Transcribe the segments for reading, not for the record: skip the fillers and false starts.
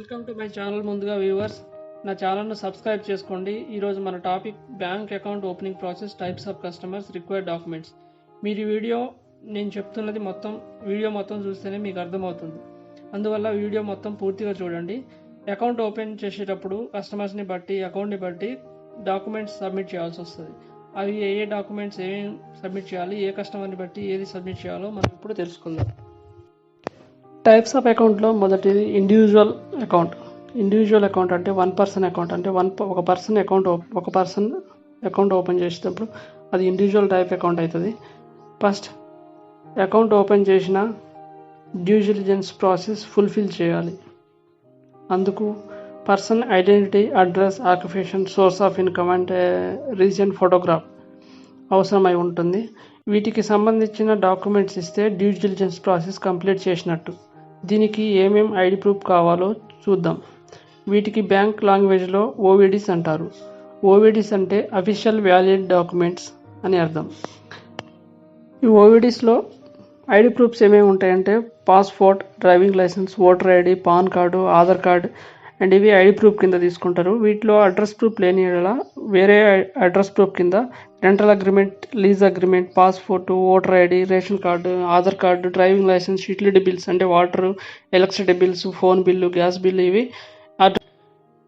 Welcome to my channel. ముందుగా viewers, నా ఛానల్ను సబ్స్క్రైబ్ చేసుకోండి. ఈరోజు మన topic bank account opening process, types of customers, required documents. మీరు నేను చెప్తున్నది వీడియో మొత్తం చూస్తేనే మీకు అర్థమవుతుంది. అందువల్ల వీడియో మొత్తం పూర్తిగా చూడండి. అకౌంట్ ఓపెన్ చేసేటప్పుడు కస్టమర్స్ని బట్టి, అకౌంట్ని బట్టి డాక్యుమెంట్స్ సబ్మిట్ చేయాల్సి వస్తుంది. అవి ఏ డాక్యుమెంట్స్ ఏమేమి సబ్మిట్ చేయాలి, ఏ కస్టమర్ని బట్టి ఏది సబ్మిట్ చేయాలో మనం ఇప్పుడు తెలుసుకుందాం. టైప్స్ ఆఫ్ అకౌంట్లో మొదటిది ఇండివిజువల్ అకౌంట్. ఇండివిజువల్ అకౌంట్ అంటే వన్ పర్సన్ అకౌంట్. అంటే ఒక పర్సన్ అకౌంట్ ఓపెన్ చేసేటప్పుడు అది ఇండివిజువల్ టైప్ అకౌంట్ అవుతుంది. ఫస్ట్ అకౌంట్ ఓపెన్ చేసిన డ్యూ డిలిజెన్స్ ప్రాసెస్ ఫుల్ఫిల్ చేయాలి. అందుకు person identity, address, occupation, source of income and recent photograph అవసరమై ఉంటుంది. వీటికి సంబంధించిన డాక్యుమెంట్స్ ఇస్తే డ్యూ డిలిజెన్స్ ప్రాసెస్ కంప్లీట్ చేసినట్టు. దీనికి ఏమేం ఐడి ప్రూఫ్ కావాలో చూద్దాం. వీటికి బ్యాంక్ లాంగ్వేజ్లో ఓవిడిస్ అంటారు. ఓవిడిస్ అంటే అఫీషియల్ వ్యాలిడ్ డాక్యుమెంట్స్ అని అర్థం. ఈ ఓవిడిస్లో ఐడి ప్రూఫ్స్ ఏమేమి ఉంటాయంటే passport, driving licence, voter ID, PAN card, Aadhaar card and ఇవి ఐడి ప్రూఫ్ కింద తీసుకుంటారు. వీటిలో అడ్రస్ ప్రూఫ్ లేని వేరే అడ్రస్ ప్రూఫ్ కింద rental agreement, lease agreement, passport, voter ID, ration card, Aadhaar card, driving licence, utility bills అంటే water, electricity bills, phone bill, gas bill ఇవి.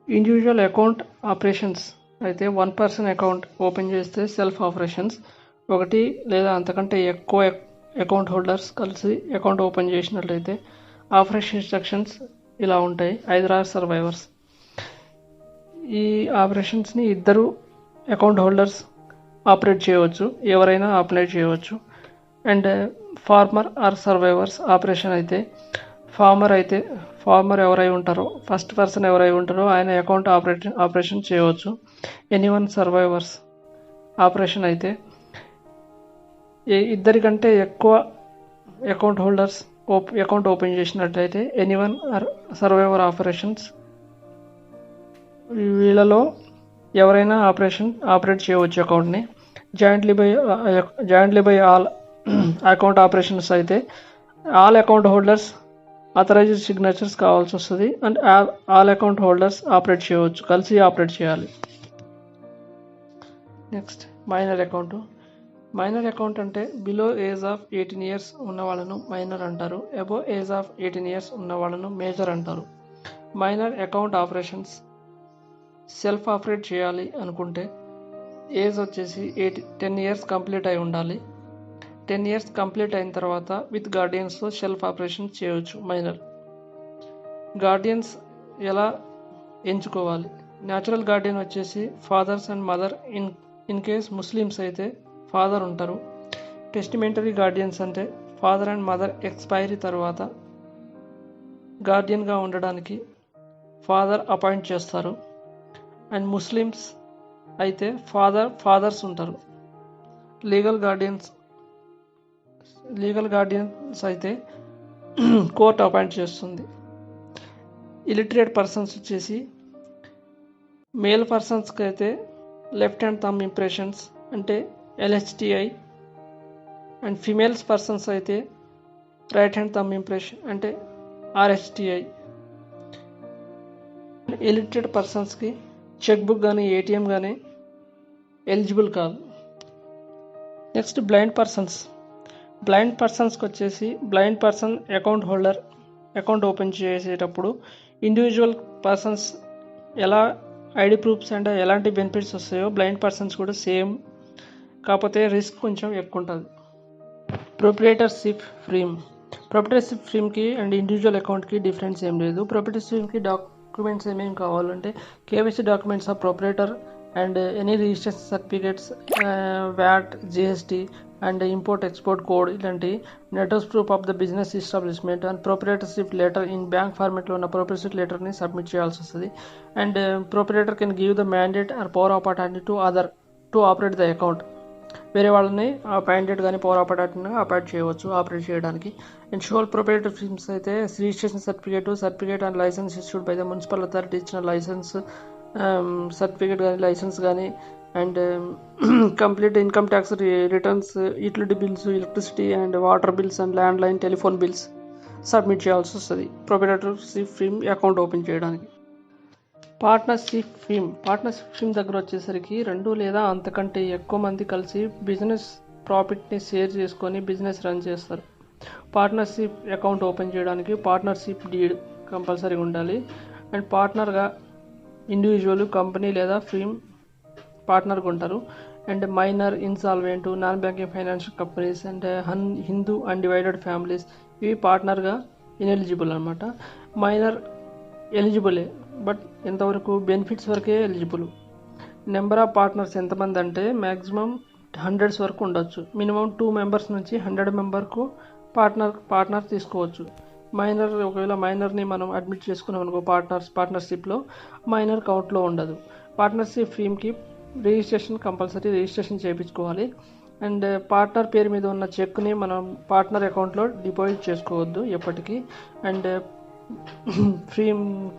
Individual account operations అయితే వన్ పర్సన్ అకౌంట్ ఓపెన్ చేస్తే self operations. ఒకటి లేదా అంతకంటే ఎక్కువ account holders కలిసి account open చేసినట్లయితే ఆపరేషన్ ఇన్స్ట్రక్షన్స్ ఇలా ఉంటాయి. 5 సర్వైవర్స్. ఈ ఆపరేషన్స్ని ఇద్దరు అకౌంట్ హోల్డర్స్ ఆపరేట్ చేయవచ్చు, ఎవరైనా ఆపరేట్ చేయవచ్చు. And former or survivors operation అయితే ఫార్మర్ ఎవరై ఉంటారో, ఫస్ట్ పర్సన్ ఎవరై ఉంటారో ఆయన అకౌంట్ ఆపరేషన్ చేయవచ్చు. ఎనీవన్ సర్వైవర్స్ ఆపరేషన్ అయితే ఇద్దరికంటే ఎక్కువ అకౌంట్ హోల్డర్స్ అకౌంట్ ఓపెన్ చేసినట్లయితే ఎనీవన్ ఆర్ సర్వైవర్ ఆపరేషన్స్. వీళ్ళలో ఎవరైనా ఆపరేట్ చేయవచ్చు అకౌంట్ని. Jointly by all account operations అయితే all account holders authorised signatures కావాల్సి వస్తుంది. And all account holders operate చేయవచ్చు, కలిసి ఆపరేట్ చేయాలి. Next minor account. Minor account అంటే బిలో ఏజ్ ఆఫ్ 18 years ఉన్న వాళ్ళను మైనర్ అంటారు. అబోవ్ ఏజ్ ఆఫ్ 18 years ఉన్న వాళ్ళను మేజర్ అంటారు. Minor account operations self operate చేయాలి అనుకుంటే ఏజ్ వచ్చేసి 10 years కంప్లీట్ అయి ఉండాలి. 10 years కంప్లీట్ అయిన తర్వాత విత్ గార్డియన్స్తో సెల్ఫ్ ఆపరేషన్ చేయవచ్చు మైనర్. గార్డియన్స్ ఎలా ఎంచుకోవాలి? న్యాచురల్ గార్డియన్ వచ్చేసి fathers and mother. In case Muslims అయితే ఫాదర్ ఉంటారు. టెస్టిమెంటరీ గార్డియన్స్ అంటే ఫాదర్ అండ్ మదర్ ఎక్స్పైరీ తర్వాత గార్డియన్గా ఉండడానికి ఫాదర్ అపాయింట్ చేస్తారు. అండ్ ముస్లిమ్స్ అయితే ఫాదర్స్ ఉంటారు. లీగల్ గార్డియన్స్ అయితే కోర్ట్ అపాయింట్ చేస్తుంది. ఇలిటరేట్ పర్సన్స్ వచ్చేసి మేల్ పర్సన్స్కి అయితే లెఫ్ట్ హ్యాండ్ థంబ్ ఇంప్రెషన్స్ అంటే LHTI. అండ్ ఫిమేల్స్ పర్సన్స్ అయితే రైట్ హ్యాండ్ థంబ్ ఇంప్రెషన్ అంటే RHTI. ఇలిటరేట్ పర్సన్స్కి చెక్ బుక్ కానీ ATM కానీ ఎలిజిబుల్ కాదు. నెక్స్ట్ బ్లైండ్ పర్సన్స్కి వచ్చేసి blind person account holder account open చేసేటప్పుడు ఇండివిజువల్ పర్సన్స్ ఎలా ఐడి ప్రూఫ్స్ అంటే ఎలాంటి బెనిఫిట్స్ వస్తాయో బ్లైండ్ పర్సన్స్ కూడా సేమ్, కాకపోతే రిస్క్ కొంచెం ఎక్కువ ఉంటుంది. ప్రొప్రైటర్షిప్ ఫ్రీమ్కి అండ్ ఇండివిజువల్ అకౌంట్కి డిఫరెన్స్ ఏం లేదు. ప్రొప్రైటర్షిప్కి డాక్యుమెంట్స్ ఏమేమి కావాలంటే KYC documents of proprietor and any registration certificates, VAT, GST and import export code ఇలాంటి నెటోస్ proof of the business establishment and proprietorship letter in bank ఫార్మేట్లో ఉన్న ప్రొప్రైటర్షిప్ లెటర్ని సబ్మిట్ చేయాల్సి వస్తుంది. And proprietor can give the mandate or power of attorney to operate the account. వేరే వాళ్ళని appointed కానీ power of attorney appoint చేయవచ్చు operate చేయడానికి. అండ్ షోల్ ప్రొప్రైటరీ ఫీమ్స్ అయితే registration certificate and licence issued by the municipal authority ఇచ్చిన licence certificate కానీ licence కానీ and complete income tax returns, utility bills, electricity and water bills and land line telephone bills submit చేయాల్సి వస్తుంది proprietorship ఫీమ్ account open చేయడానికి. Partnership ఫీమ్ దగ్గర వచ్చేసరికి 2 లేదా అంతకంటే ఎక్కువ మంది కలిసి బిజినెస్ ప్రాఫిట్ని షేర్ చేసుకొని బిజినెస్ రన్ చేస్తారు. పార్ట్నర్షిప్ అకౌంట్ ఓపెన్ చేయడానికి పార్ట్నర్షిప్ డీడ్ కంపల్సరీగా ఉండాలి. అండ్ పార్ట్నర్గా ఇండివిజువల్, కంపెనీ లేదా ఫీమ్ పార్ట్నర్గా ఉంటారు. And minor, insolvent, non banking financial companies and Hindu undivided families ఇవి పార్ట్నర్గా ఇన్ఎలిజిబుల్ అనమాట. మైనర్ ఎలిజిబులే, బట్ ఎంతవరకు బెనిఫిట్స్ వరకే ఎలిజిబుల్. నెంబర్ ఆఫ్ పార్ట్నర్స్ ఎంతమంది అంటే మ్యాక్సిమం 100s వరకు ఉండొచ్చు. మినిమం 2 మెంబర్స్ నుంచి 100 మెంబర్కు పార్ట్నర్ తీసుకోవచ్చు. మైనర్, ఒకవేళ మైనర్ని మనం అడ్మిట్ చేసుకున్నాం అనుకో పార్ట్నర్షిప్లో, మైనర్ కౌంట్లో ఉండదు. పార్ట్నర్షిప్ ఫీమ్కి కంపల్సరీ రిజిస్ట్రేషన్ చేయించుకోవాలి. అండ్ పార్ట్నర్ పేరు మీద ఉన్న చెక్ని మనం పార్ట్నర్ అకౌంట్లో డిపాజిట్ చేసుకోవద్దు ఎప్పటికీ. అండ్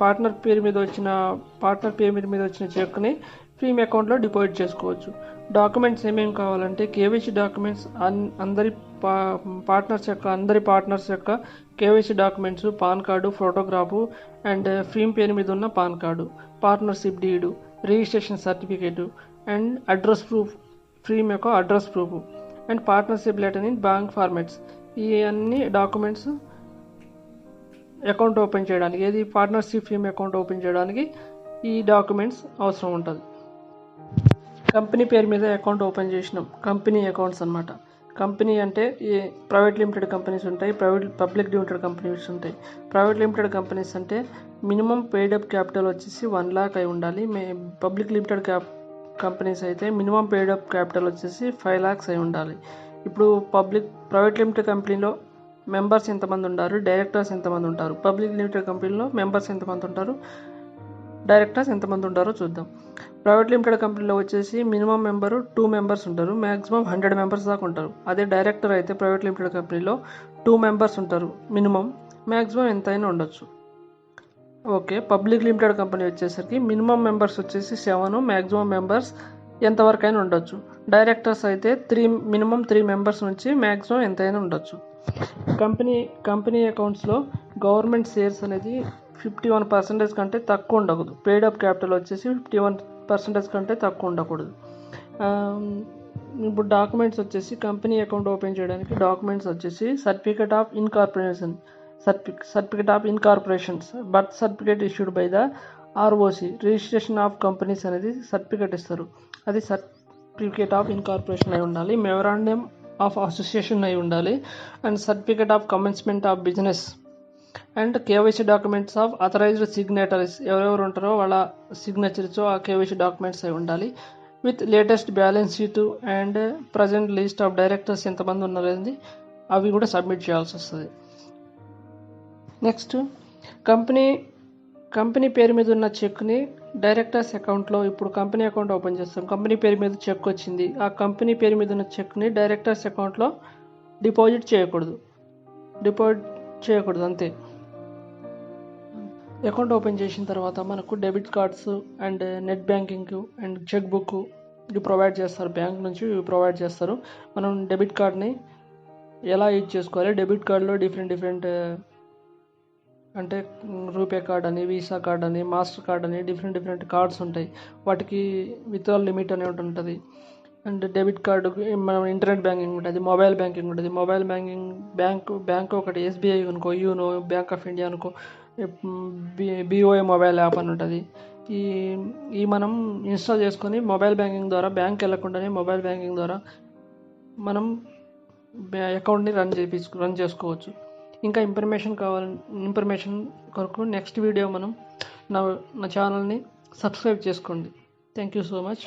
పార్ట్నర్ పేరు మీద వచ్చిన చెక్ని ఫీమ్ అకౌంట్లో డిపాజిట్ చేసుకోవచ్చు. డాక్యుమెంట్స్ ఏమేమి కావాలంటే కేవైసీ డాక్యుమెంట్స్, అందరి పార్ట్నర్స్ యొక్క KYC documents, PAN card, photograph and firm పేరు మీద ఉన్న PAN card, partnership deed, registration certificate and address proof, firm యొక్క address proof and partnership letter in bank formats. ఈ అన్ని డాక్యుమెంట్స్ అకౌంట్ ఓపెన్ చేయడానికి, partnership firm account open చేయడానికి ఈ documents అవసరం ఉంటుంది. కంపెనీ పేరు మీద అకౌంట్ ఓపెన్ చేసినాం, కంపెనీ అకౌంట్స్ అన్నమాట. కంపెనీ అంటే ప్రైవేట్ లిమిటెడ్ కంపెనీస్ ఉంటాయి, పబ్లిక్ లిమిటెడ్ కంపెనీస్ ఉంటాయి. ప్రైవేట్ లిమిటెడ్ కంపెనీస్ అంటే మినిమం పెయిడప్ క్యాపిటల్ వచ్చేసి 1 lakh అయి ఉండాలి. పబ్లిక్ లిమిటెడ్ కంపెనీస్ అయితే మినిమం పెయిడప్ క్యాపిటల్ వచ్చేసి 5 lakhs అయి ఉండాలి. ఇప్పుడు ప్రైవేట్ లిమిటెడ్ కంపెనీలో మెంబర్స్ ఎంతమంది ఉంటారు, డైరెక్టర్స్ ఎంతమంది ఉంటారు, పబ్లిక్ లిమిటెడ్ కంపెనీలో మెంబర్స్ ఎంతమంది ఉంటారు, డైరెక్టర్స్ ఎంతమంది ఉంటారో చూద్దాం. ప్రైవేట్ లిమిటెడ్ కంపెనీలో వచ్చేసి మినిమం మెంబరు 2 members ఉంటారు, మ్యాక్సిమం 100 members దాకా ఉంటారు. అదే డైరెక్టర్ అయితే ప్రైవేట్ లిమిటెడ్ కంపెనీలో 2 members ఉంటారు మినిమం, మ్యాక్సిమం ఎంతైనా ఉండొచ్చు. ఓకే, పబ్లిక్ లిమిటెడ్ కంపెనీ వచ్చేసరికి మినిమం మెంబర్స్ వచ్చేసి 7, మ్యాక్సిమం మెంబర్స్ ఎంతవరకైనా ఉండొచ్చు. డైరెక్టర్స్ అయితే మినిమం 3 members నుంచి మ్యాక్సిమం ఎంతైనా ఉండొచ్చు. కంపెనీ అకౌంట్స్లో గవర్నమెంట్ షేర్స్ అనేది 51% కంటే తక్కువ ఉండకూడదు. పెయిడప్ క్యాపిటల్ వచ్చేసి 51% కంటే తక్కువ ఉండకూడదు. ఇప్పుడు డాక్యుమెంట్స్ వచ్చేసి కంపెనీ అకౌంట్ ఓపెన్ చేయడానికి డాక్యుమెంట్స్ వచ్చేసి certificate of incorporations, birth certificate issued by the ROC, registration of companies అనేది సర్టిఫికేట్ ఇస్తారు, అది సర్టిఫికేట్ ఆఫ్ ఇన్కార్పొరేషన్ అయి ఉండాలి. మెమరాండం ఆఫ్ అసోసియేషన్ అయి ఉండాలి. And certificate of commencement of business and KYC documents of authorised signatories, ఎవరెవరు ఉంటారో వాళ్ళ సిగ్నేచర్స్ ఆ కేవైసీ డాక్యుమెంట్స్ అయి ఉండాలి. With latest balance sheet and present list of directors ఎంతమంది ఉన్నారనేది అవి కూడా సబ్మిట్ చేయాల్సి వస్తుంది. నెక్స్ట్, కంపెనీ పేరు మీద ఉన్న చెక్ని డైరెక్టర్స్ అకౌంట్లో, ఇప్పుడు కంపెనీ అకౌంట్ ఓపెన్ చేస్తాం, కంపెనీ పేరు మీద చెక్ వచ్చింది, ఆ కంపెనీ పేరు మీద ఉన్న చెక్ని డైరెక్టర్స్ అకౌంట్లో డిపాజిట్ చేయకూడదు అంతే. అకౌంట్ ఓపెన్ చేసిన తర్వాత మనకు debit cards and net banking and cheque book ఇవి ప్రొవైడ్ చేస్తారు, బ్యాంక్ నుంచి ఇవి ప్రొవైడ్ చేస్తారు. మనం డెబిట్ కార్డ్ని ఎలా యూజ్ చేసుకోవాలి, డెబిట్ కార్డులో డిఫరెంట్ అంటే రూపే కార్డ్ అని, వీసా కార్డ్ అని, మాస్టర్ కార్డ్ అని డిఫరెంట్ కార్డ్స్ ఉంటాయి. వాటికి విత్డ్రాల్ లిమిట్ అనేది ఉంటుంది. అండ్ డెబిట్ కార్డు మనం ఇంటర్నెట్ బ్యాంకింగ్ ఉంటుంది, మొబైల్ బ్యాంకింగ్ ఉంటుంది. మొబైల్ బ్యాంకింగ్ బ్యాంక్ ఒకటి ఎస్బీఐ అనుకో, యూనో, బ్యాంక్ ఆఫ్ ఇండియా అనుకో, బిఓఏ మొబైల్ యాప్ అని ఉంటుంది. ఈ మనం ఇన్స్టాల్ చేసుకొని మొబైల్ బ్యాంకింగ్ ద్వారా, బ్యాంక్ వెళ్ళకుండానే మొబైల్ బ్యాంకింగ్ ద్వారా మనం అకౌంట్ని రన్ చేసుకోవచ్చు. ఇంకా ఇన్ఫర్మేషన్ కొరకు నెక్స్ట్ వీడియో మనం నా ఛానల్ని సబ్స్క్రైబ్ చేసుకోండి. Thank you so much.